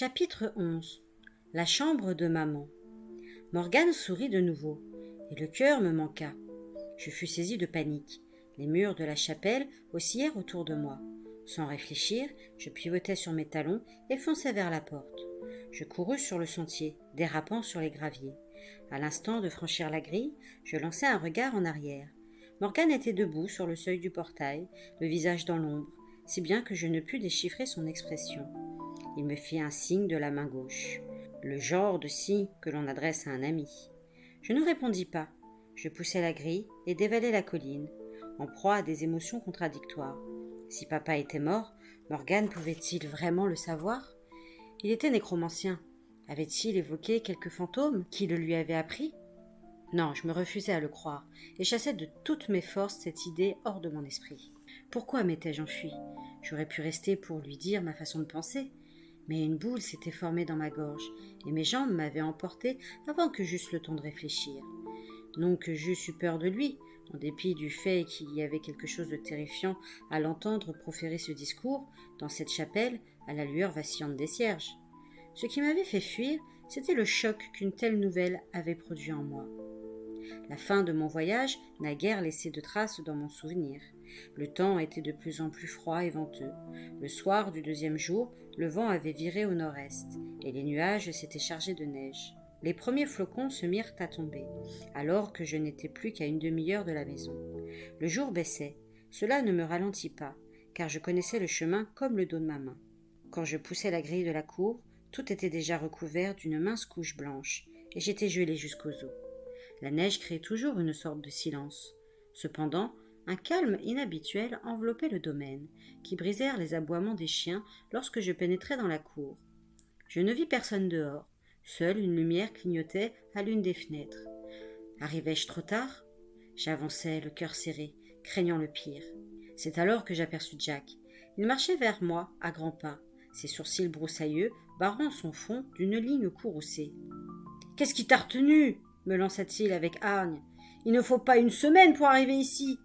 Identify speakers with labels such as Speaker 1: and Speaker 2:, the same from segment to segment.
Speaker 1: Chapitre 11. La chambre de maman. Morgane sourit de nouveau, et le cœur me manqua. Je fus saisie de panique. Les murs de la chapelle oscillèrent autour de moi. Sans réfléchir, je pivotai sur mes talons et fonçai vers la porte. Je courus sur le sentier, dérapant sur les graviers. À l'instant de franchir la grille, je lançai un regard en arrière. Morgane était debout sur le seuil du portail, le visage dans l'ombre, si bien que je ne pus déchiffrer son expression. Il me fit un signe de la main gauche, le genre de signe que l'on adresse à un ami. Je ne répondis pas. Je poussai la grille et dévalai la colline, en proie à des émotions contradictoires. Si papa était mort, Morgane pouvait-il vraiment le savoir? Il était nécromancien. Avait-il évoqué quelques fantômes qui le lui avaient appris? Non, je me refusais à le croire, et chassais de toutes mes forces cette idée hors de mon esprit. Pourquoi m'étais-je enfuie? J'aurais pu rester pour lui dire ma façon de penser, mais une boule s'était formée dans ma gorge, et mes jambes m'avaient emporté avant que j'eusse le temps de réfléchir. Non que j'eusse eu peur de lui, en dépit du fait qu'il y avait quelque chose de terrifiant à l'entendre proférer ce discours dans cette chapelle à la lueur vacillante des cierges. Ce qui m'avait fait fuir, c'était le choc qu'une telle nouvelle avait produit en moi. La fin de mon voyage n'a guère laissé de traces dans mon souvenir. Le temps était de plus en plus froid et venteux. Le soir du deuxième jour, le vent avait viré au nord-est, et les nuages s'étaient chargés de neige. Les premiers flocons se mirent à tomber, alors que je n'étais plus qu'à une demi-heure de la maison. Le jour baissait. Cela ne me ralentit pas, car je connaissais le chemin comme le dos de ma main. Quand je poussais la grille de la cour, tout était déjà recouvert d'une mince couche blanche, et j'étais gelée jusqu'aux os. La neige créait toujours une sorte de silence. Cependant, un calme inhabituel enveloppait le domaine, qui brisèrent les aboiements des chiens lorsque je pénétrai dans la cour. Je ne vis personne dehors. Seule une lumière clignotait à l'une des fenêtres. Arrivais-je trop tard? J'avançais, le cœur serré, craignant le pire. C'est alors que j'aperçus Jack. Il marchait vers moi, à grands pas, ses sourcils broussailleux barrant son front d'une ligne courroucée. « Qu'est-ce qui t'a retenu ?» me lança-t-il avec hargne. « Il ne faut pas une semaine pour arriver ici.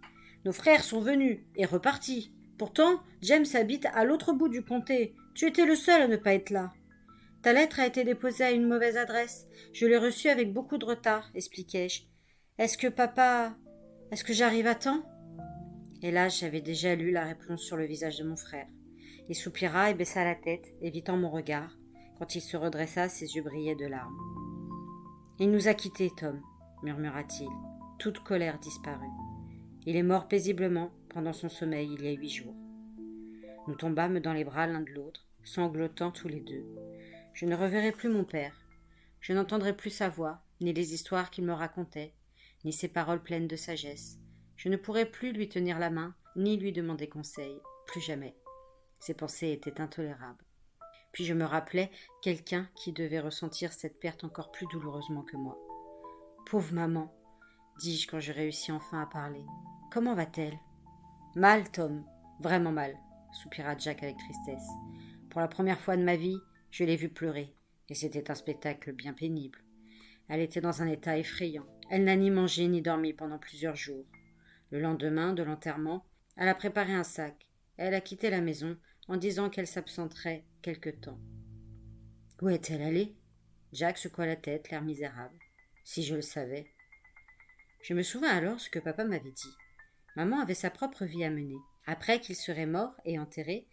Speaker 1: Nos frères sont venus et repartis. Pourtant, James habite à l'autre bout du comté. Tu étais le seul à ne pas être là. Ta lettre a été déposée à une mauvaise adresse. Je l'ai reçue avec beaucoup de retard, expliquai-je. Est-ce que j'arrive à temps ?» Et là, j'avais déjà lu la réponse sur le visage de mon frère. Il soupira et baissa la tête, évitant mon regard. Quand il se redressa, ses yeux brillaient de larmes. « Il nous a quittés, Tom, » murmura-t-il. Toute colère disparut. Il est mort paisiblement pendant son sommeil il y a 8 jours. Nous tombâmes dans les bras l'un de l'autre, sanglotant tous les deux. Je ne reverrai plus mon père. Je n'entendrai plus sa voix, ni les histoires qu'il me racontait, ni ses paroles pleines de sagesse. Je ne pourrai plus lui tenir la main, ni lui demander conseil. Plus jamais. Ses pensées étaient intolérables. Puis je me rappelais quelqu'un qui devait ressentir cette perte encore plus douloureusement que moi. « Pauvre maman !» dis-je quand je réussis enfin à parler. « Comment va-t-elle ?»« Mal, Tom, vraiment mal !» soupira Jack avec tristesse. « Pour la première fois de ma vie, je l'ai vue pleurer, et c'était un spectacle bien pénible. Elle était dans un état effrayant. Elle n'a ni mangé ni dormi pendant plusieurs jours. Le lendemain de l'enterrement, elle a préparé un sac. Elle a quitté la maison en disant qu'elle s'absenterait quelque temps. » « Où est-elle allée ?» Jack secoua la tête, l'air misérable. « Si je le savais. » Je me souvins alors ce que papa m'avait dit. Maman avait sa propre vie à mener. Après qu'il serait mort et enterré,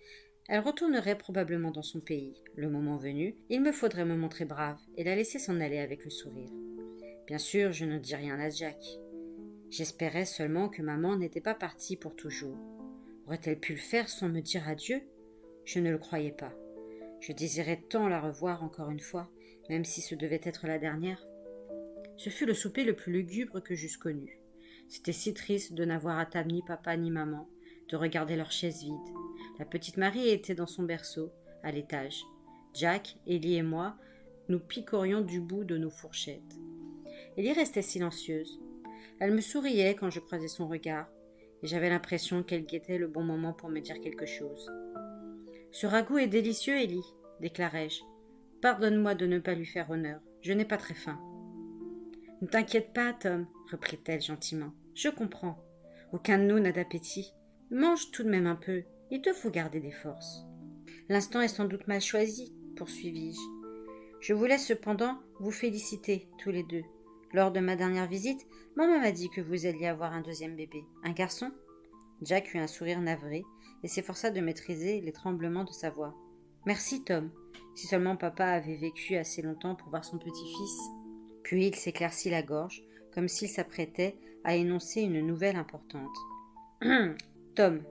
Speaker 1: elle retournerait probablement dans son pays. Le moment venu, il me faudrait me montrer brave et la laisser s'en aller avec le sourire. Bien sûr, je ne dis rien à Jack. J'espérais seulement que maman n'était pas partie pour toujours. Aurait-elle pu le faire sans me dire adieu? Je ne le croyais pas. Je désirais tant la revoir encore une fois, même si ce devait être la dernière. Ce fut le souper le plus lugubre que j'eusse connu. C'était si triste de n'avoir à table ni papa ni maman, de regarder leur chaise vide. La petite Marie était dans son berceau, à l'étage. Jack, Ellie et moi, nous picorions du bout de nos fourchettes. Ellie restait silencieuse. Elle me souriait quand je croisais son regard, et j'avais l'impression qu'elle guettait le bon moment pour me dire quelque chose. « Ce ragoût est délicieux, Ellie, déclarai-je. Pardonne-moi de ne pas lui faire honneur, je n'ai pas très faim. » « Ne t'inquiète pas, Tom, reprit-elle gentiment. Je comprends. Aucun de nous n'a d'appétit. Mange tout de même un peu, il te faut garder des forces. L'instant est sans doute mal choisi. poursuivis-je. Je voulais cependant vous féliciter, tous les deux. Lors de ma dernière visite, maman m'a dit que vous alliez avoir un deuxième bébé. Un garçon ? Jack eut un sourire navré et s'efforça de maîtriser les tremblements de sa voix. Merci, Tom. Si seulement papa avait vécu assez longtemps pour voir son petit-fils. Puis il s'éclaircit la gorge, comme s'il s'apprêtait à énoncer une nouvelle importante. Tom,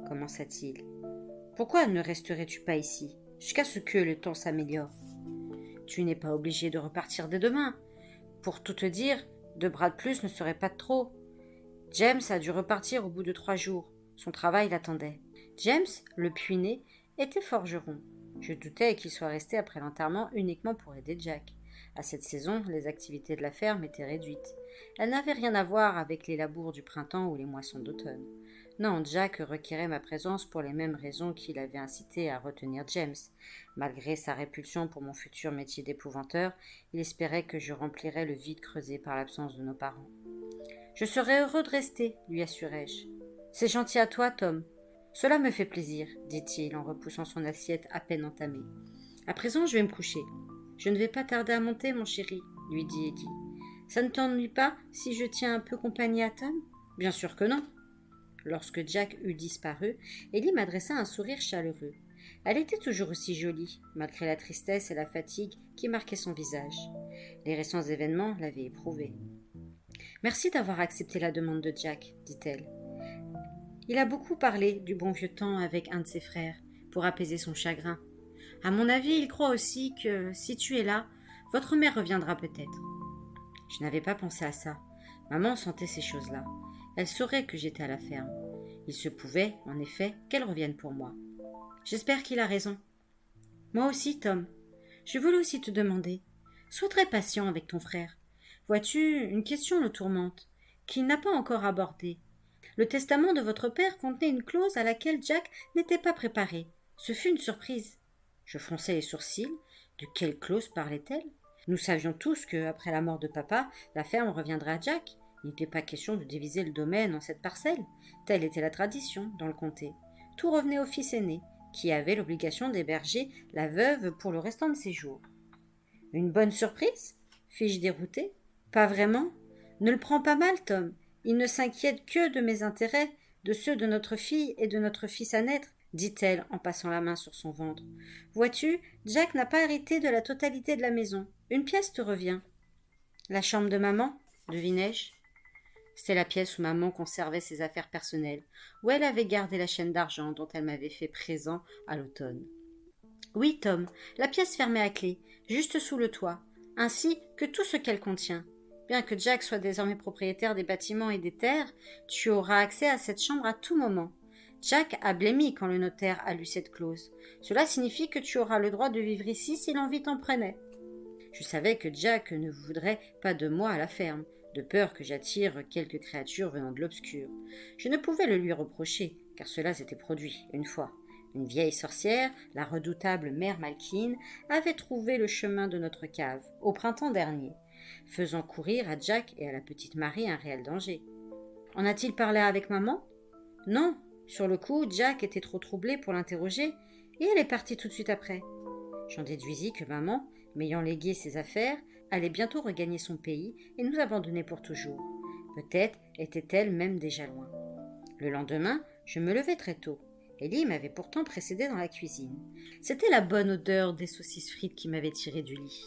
Speaker 1: commença-t-il, pourquoi ne resterais-tu pas ici, jusqu'à ce que le temps s'améliore ? Tu n'es pas obligé de repartir dès demain. Pour tout te dire, 2 bras de plus ne serait pas de trop. James a dû repartir au bout de 3 jours. Son travail l'attendait. James, le puiné, était forgeron. Je doutais qu'il soit resté après l'enterrement uniquement pour aider Jack. À cette saison, les activités de la ferme étaient réduites. Elles n'avaient rien à voir avec les labours du printemps ou les moissons d'automne. Non, Jack requérait ma présence pour les mêmes raisons qui l'avaient incité à retenir James. Malgré sa répulsion pour mon futur métier d'épouvanteur, il espérait que je remplirais le vide creusé par l'absence de nos parents. « Je serais heureux de rester, lui assurai-je. « C'est gentil à toi, Tom. Cela me fait plaisir, dit-il en repoussant son assiette à peine entamée. À présent, je vais me coucher. Je ne vais pas tarder à monter, mon chéri, lui dit Eddie. Ça ne t'ennuie pas si je tiens un peu compagnie à Tom ? Bien sûr que non. Lorsque Jack eut disparu, Ellie m'adressa un sourire chaleureux. Elle était toujours aussi jolie, malgré la tristesse et la fatigue qui marquaient son visage. Les récents événements l'avaient éprouvée. « Merci d'avoir accepté la demande de Jack, dit-elle. Il a beaucoup parlé du bon vieux temps avec un de ses frères, pour apaiser son chagrin. À mon avis, il croit aussi que, si tu es là, votre mère reviendra peut-être. » Je n'avais pas pensé à ça. Maman sentait ces choses-là. Elle saurait que j'étais à la ferme. Il se pouvait, en effet, qu'elle revienne pour moi. J'espère qu'il a raison. Moi aussi, Tom. Je voulais aussi te demander. Sois très patient avec ton frère. Vois-tu, une question le tourmente, qu'il n'a pas encore abordée. Le testament de votre père contenait une clause à laquelle Jack n'était pas préparé. Ce fut une surprise. Je fronçai les sourcils. De quelle clause parlait-elle ? Nous savions tous que, après la mort de papa, la ferme reviendrait à Jack. Il n'était pas question de diviser le domaine en 7 parcelles. Telle était la tradition dans le comté. Tout revenait au fils aîné, qui avait l'obligation d'héberger la veuve pour le restant de ses jours. « Une bonne surprise ?» fis-je dérouté. « Pas vraiment. Ne le prends pas mal, Tom. Il ne s'inquiète que de mes intérêts, de ceux de notre fille et de notre fils à naître, dit-elle en passant la main sur son ventre. Vois-tu, Jack n'a pas hérité de la totalité de la maison. Une pièce te revient. La chambre de maman, devinai-je. C'était la pièce où maman conservait ses affaires personnelles, où elle avait gardé la chaîne d'argent dont elle m'avait fait présent à l'automne. Oui, Tom, la pièce fermée à clé, juste sous le toit, ainsi que tout ce qu'elle contient. Bien que Jack soit désormais propriétaire des bâtiments et des terres, tu auras accès à cette chambre à tout moment. Jack a blêmi quand le notaire a lu cette clause. Cela signifie que tu auras le droit de vivre ici si l'envie t'en prenait. Je savais que Jack ne voudrait pas de moi à la ferme, de peur que j'attire quelques créatures venant de l'obscur. Je ne pouvais le lui reprocher, car cela s'était produit une fois. Une vieille sorcière, la redoutable mère Malkine, avait trouvé le chemin de notre cave, au printemps dernier, faisant courir à Jack et à la petite Marie un réel danger. En a-t-il parlé avec maman ? Non. Sur le coup, Jack était trop troublé pour l'interroger, et elle est partie tout de suite après. J'en déduisis que maman, m'ayant légué ses affaires, allait bientôt regagner son pays et nous abandonner pour toujours. Peut-être était-elle même déjà loin. Le lendemain, je me levai très tôt. Ellie m'avait pourtant précédée dans la cuisine. C'était la bonne odeur des saucisses frites qui m'avait tirée du lit.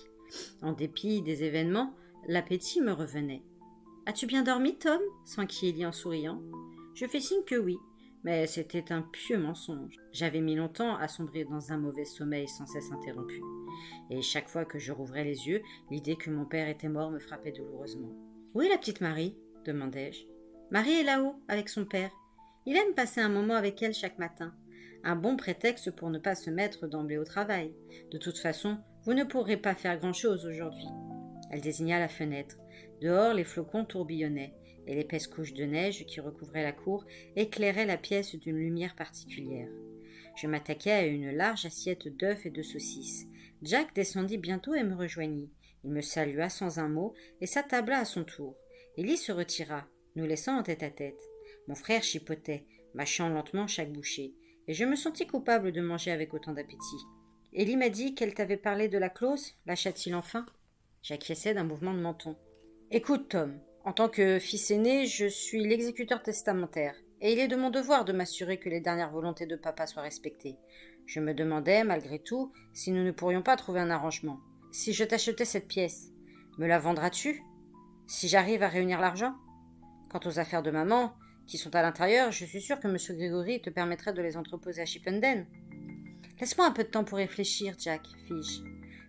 Speaker 1: En dépit des événements, l'appétit me revenait. « As-tu bien dormi, Tom ?» s'enquit Ellie en souriant. Je fis signe que oui, mais c'était un pieux mensonge. J'avais mis longtemps à sombrer dans un mauvais sommeil sans cesse interrompu. Et chaque fois que je rouvrais les yeux, l'idée que mon père était mort me frappait douloureusement. « Où est la petite Marie ?» demandai-je. « Marie est là-haut, avec son père. Il aime passer un moment avec elle chaque matin. Un bon prétexte pour ne pas se mettre d'emblée au travail. De toute façon, vous ne pourrez pas faire grand-chose aujourd'hui. » Elle désigna la fenêtre. Dehors, les flocons tourbillonnaient, et l'épaisse couche de neige qui recouvrait la cour éclairait la pièce d'une lumière particulière. Je m'attaquai à une large assiette d'œufs et de saucisses. Jack descendit bientôt et me rejoignit. Il me salua sans un mot et s'attabla à son tour. Ellie se retira, nous laissant en tête-à-tête. Mon frère chipotait, mâchant lentement chaque bouchée, et je me sentis coupable de manger avec autant d'appétit. Ellie m'a dit qu'elle t'avait parlé de la clause, lâcha-t-il enfin. J'acquiesçai d'un mouvement de menton. Écoute, Tom, en tant que fils aîné, je suis l'exécuteur testamentaire, et il est de mon devoir de m'assurer que les dernières volontés de papa soient respectées. Je me demandais, malgré tout, si nous ne pourrions pas trouver un arrangement. Si je t'achetais cette pièce, me la vendras-tu? Si j'arrive à réunir l'argent? Quant aux affaires de maman, qui sont à l'intérieur, je suis sûre que M. Grégory te permettrait de les entreposer à Chipenden. Laisse-moi un peu de temps pour réfléchir, Jack, fis-je.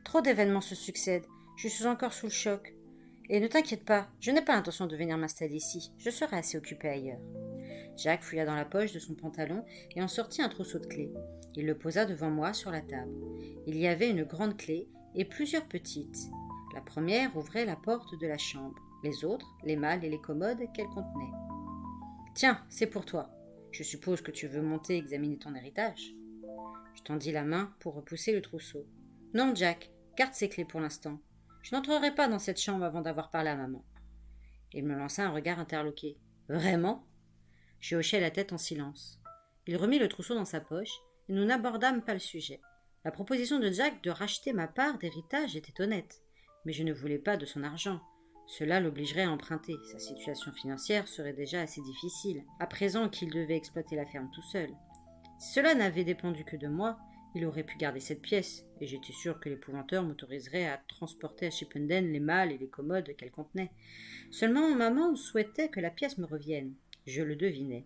Speaker 1: Trop d'événements se succèdent, je suis encore sous le choc. Et ne t'inquiète pas, je n'ai pas l'intention de venir m'installer ici, je serai assez occupé ailleurs. Jack fouilla dans la poche de son pantalon et en sortit un trousseau de clés. Il le posa devant moi sur la table. Il y avait une grande clé et plusieurs petites. La première ouvrait la porte de la chambre, les autres, les malles et les commodes qu'elle contenait. « Tiens, c'est pour toi. Je suppose que tu veux monter examiner ton héritage. » Je tendis la main pour repousser le trousseau. « Non, Jack, garde ces clés pour l'instant. Je n'entrerai pas dans cette chambre avant d'avoir parlé à maman. » Il me lança un regard interloqué. « Vraiment ?» Je hochai la tête en silence. Il remit le trousseau dans sa poche et nous n'abordâmes pas le sujet. La proposition de Jack de racheter ma part d'héritage était honnête, mais je ne voulais pas de son argent. Cela l'obligerait à emprunter. Sa situation financière serait déjà assez difficile, à présent qu'il devait exploiter la ferme tout seul. Si cela n'avait dépendu que de moi, il aurait pu garder cette pièce, et j'étais sûr que l'épouvanteur m'autoriserait à transporter à Chipenden les malles et les commodes qu'elle contenait. Seulement maman souhaitait que la pièce me revienne. Je le devinais.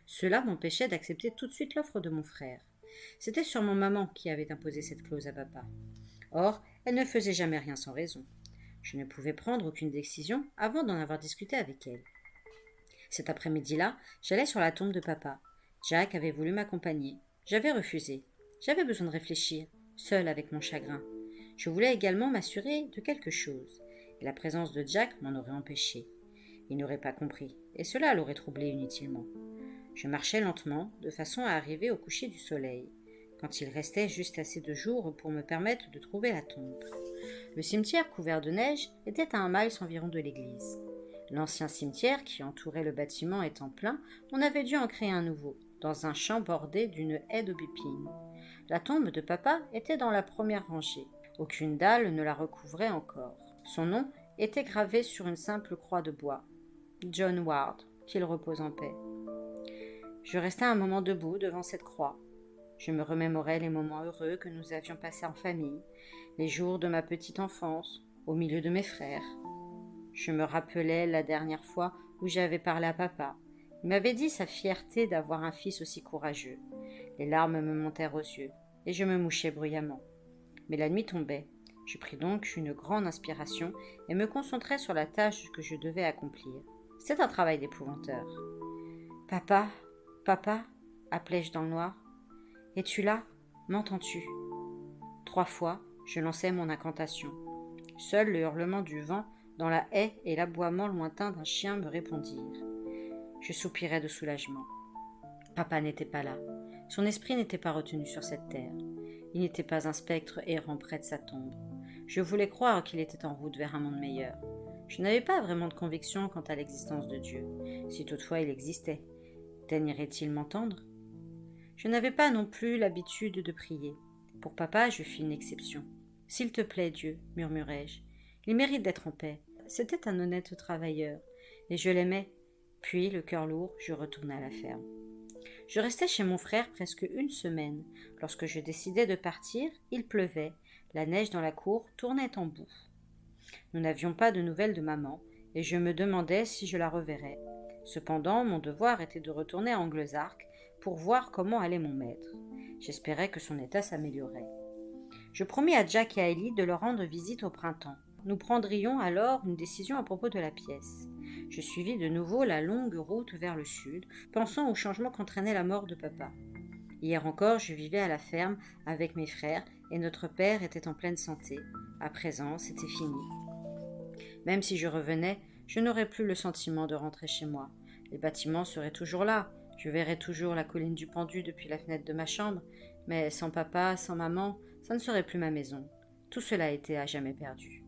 Speaker 1: Cela m'empêchait d'accepter tout de suite l'offre de mon frère. C'était sûrement maman qui avait imposé cette clause à papa. Or, elle ne faisait jamais rien sans raison. Je ne pouvais prendre aucune décision avant d'en avoir discuté avec elle. Cet après-midi-là, j'allais sur la tombe de papa. Jack avait voulu m'accompagner. J'avais refusé. J'avais besoin de réfléchir, seule avec mon chagrin. Je voulais également m'assurer de quelque chose, et la présence de Jack m'en aurait empêché. Il n'aurait pas compris, et cela l'aurait troublé inutilement. Je marchais lentement, de façon à arriver au coucher du soleil, quand il restait juste assez de jour pour me permettre de trouver la tombe. Le cimetière couvert de neige était à 1 mile environ de l'église. L'ancien cimetière qui entourait le bâtiment étant plein, on avait dû en créer un nouveau, dans un champ bordé d'une haie d'aubépines. La tombe de papa était dans la première rangée. Aucune dalle ne la recouvrait encore. Son nom était gravé sur une simple croix de bois. John Ward, qu'il repose en paix. Je restai un moment debout devant cette croix. Je me remémorais les moments heureux que nous avions passés en famille, les jours de ma petite enfance, au milieu de mes frères. Je me rappelais la dernière fois où j'avais parlé à papa. Il m'avait dit sa fierté d'avoir un fils aussi courageux. Les larmes me montèrent aux yeux, et je me mouchais bruyamment. Mais la nuit tombait. Je pris donc une grande inspiration et me concentrai sur la tâche que je devais accomplir. C'était un travail d'épouvanteur. « Papa, papa » appelai-je dans le noir. « Es-tu là? M'entends-tu » 3 fois, je lançai mon incantation. Seul le hurlement du vent dans la haie et l'aboiement lointain d'un chien me répondirent. Je soupirai de soulagement. Papa n'était pas là. Son esprit n'était pas retenu sur cette terre. Il n'était pas un spectre errant près de sa tombe. Je voulais croire qu'il était en route vers un monde meilleur. Je n'avais pas vraiment de conviction quant à l'existence de Dieu, si toutefois il existait. Daignerait-il m'entendre? Je n'avais pas non plus l'habitude de prier. Pour papa, je fis une exception. « S'il te plaît, Dieu, murmurai-je, il mérite d'être en paix. C'était un honnête travailleur, et je l'aimais. » Puis, le cœur lourd, je retournai à la ferme. Je restai chez mon frère presque 1 semaine. Lorsque je décidai de partir, il pleuvait. La neige dans la cour tournait en boue. Nous n'avions pas de nouvelles de maman, et je me demandais si je la reverrais. Cependant, mon devoir était de retourner à Anglezark pour voir comment allait mon maître. J'espérais que son état s'améliorait. Je promis à Jack et à Ellie de leur rendre visite au printemps. Nous prendrions alors une décision à propos de la pièce. Je suivis de nouveau la longue route vers le sud, pensant au changement qu'entraînait la mort de papa. Hier encore, je vivais à la ferme avec mes frères et notre père était en pleine santé. À présent, c'était fini. Même si je revenais, je n'aurais plus le sentiment de rentrer chez moi. Les bâtiments seraient toujours là. Je verrais toujours la colline du Pendu depuis la fenêtre de ma chambre. Mais sans papa, sans maman, ça ne serait plus ma maison. Tout cela était à jamais perdu.